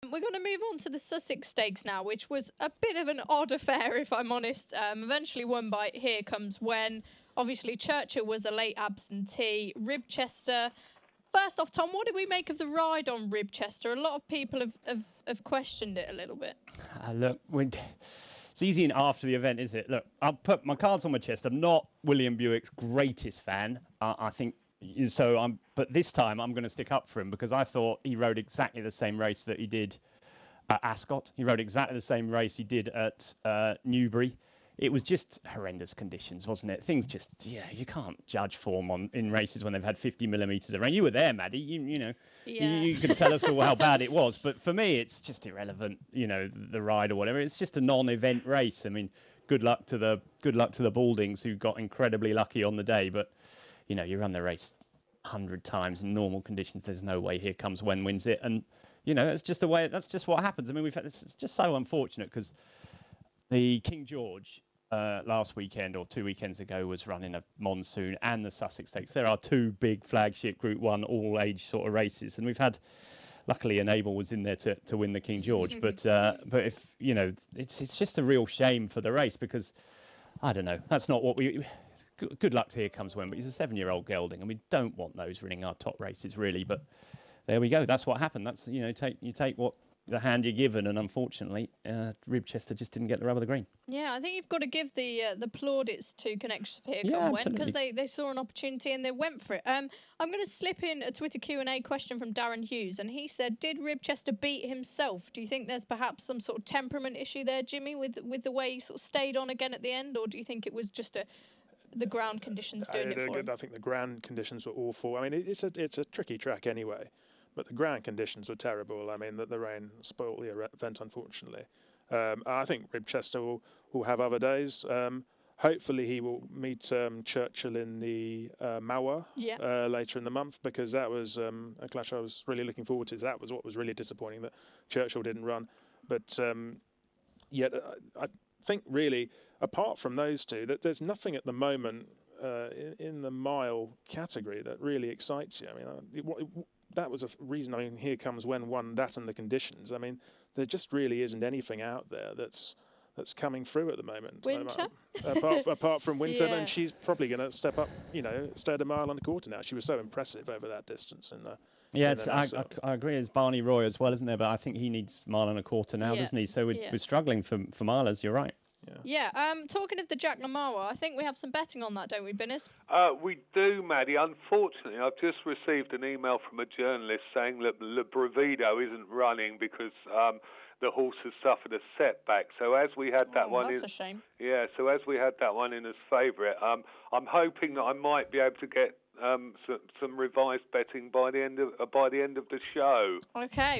We're going to move on to the Sussex Stakes now, which was a bit of an odd affair, if I'm honest. Eventually won by Here Comes When. Obviously, Churchill was a late absentee. Ribchester. First off, Tom, what did we make of the ride on Ribchester? A lot of people have questioned it a little bit. Look, it's easy after the event, is it? Look, I'll put my cards on my chest. I'm not William Buick's greatest fan. I think so. But this time I'm going to stick up for him because I thought he rode exactly the same race that he did at Ascot. He rode exactly the same race he did at Newbury. It was just horrendous conditions, wasn't it? Things just, you can't judge form in races when they've had 50 millimetres of rain. You were there, Maddie. You could tell us all how bad it was. But for me, it's just irrelevant. The ride or whatever. It's just a non-event race. I mean, good luck to the Baldings who got incredibly lucky on the day. But you run the race 100 times in normal conditions. There's no way Here Comes When wins it. And it's just the way. That's just what happens. I mean, it's just so unfortunate because the King George. Last weekend or 2 weekends ago was running a monsoon and the Sussex Stakes. There are two big flagship Group 1 all-age sort of races, and we've had, luckily, Enable was in there to win the King George. But if it's just a real shame for the race because I don't know. That's not what we. Good luck to Here Comes When, but he's a 7-year-old gelding, and we don't want those winning our top races really. But there we go. That's what happened. That's you take what. The hand you're given, and unfortunately, Ribchester just didn't get the rub of the green. Yeah, I think you've got to give the plaudits to Connections for Here Come When because they saw an opportunity and they went for it. I'm going to slip in a Twitter Q&A question from Darren Hughes, and he said, "Did Ribchester beat himself? Do you think there's perhaps some sort of temperament issue there, Jimmy, with the way he sort of stayed on again at the end, or do you think it was just the ground conditions doing it for him?" I think the ground conditions were awful. I mean, it's a tricky track anyway. But the ground conditions were terrible. I mean, the rain spoiled the event, unfortunately. I think Ribchester will have other days. Hopefully, he will meet Churchill in the Mawa later in the month because that was a clash I was really looking forward to. That was what was really disappointing that Churchill didn't run. But yet, I think really, apart from those two, that there's nothing at the moment in the mile category that really excites you. I mean, that was a reason. I mean, Here Comes When won that and the conditions. I mean, there just really isn't anything out there that's coming through at the moment. Winter? Apart from Winter, and she's probably going to step up, stay at a mile and a quarter now. She was so impressive over that distance. I agree. It's Barney Roy as well, isn't there? But I think he needs a mile and a quarter now, doesn't he? So we're struggling for milers, you're right. Yeah. Talking of the Jack Lamawa, I think we have some betting on that, don't we, Binnis? We do, Maddie. Unfortunately, I've just received an email from a journalist saying that Le Bravido isn't running because the horse has suffered a setback. So as we had that one, that's a shame. Yeah. So as we had that one in as favourite, I'm hoping that I might be able to get some revised betting by the end of the show. Okay.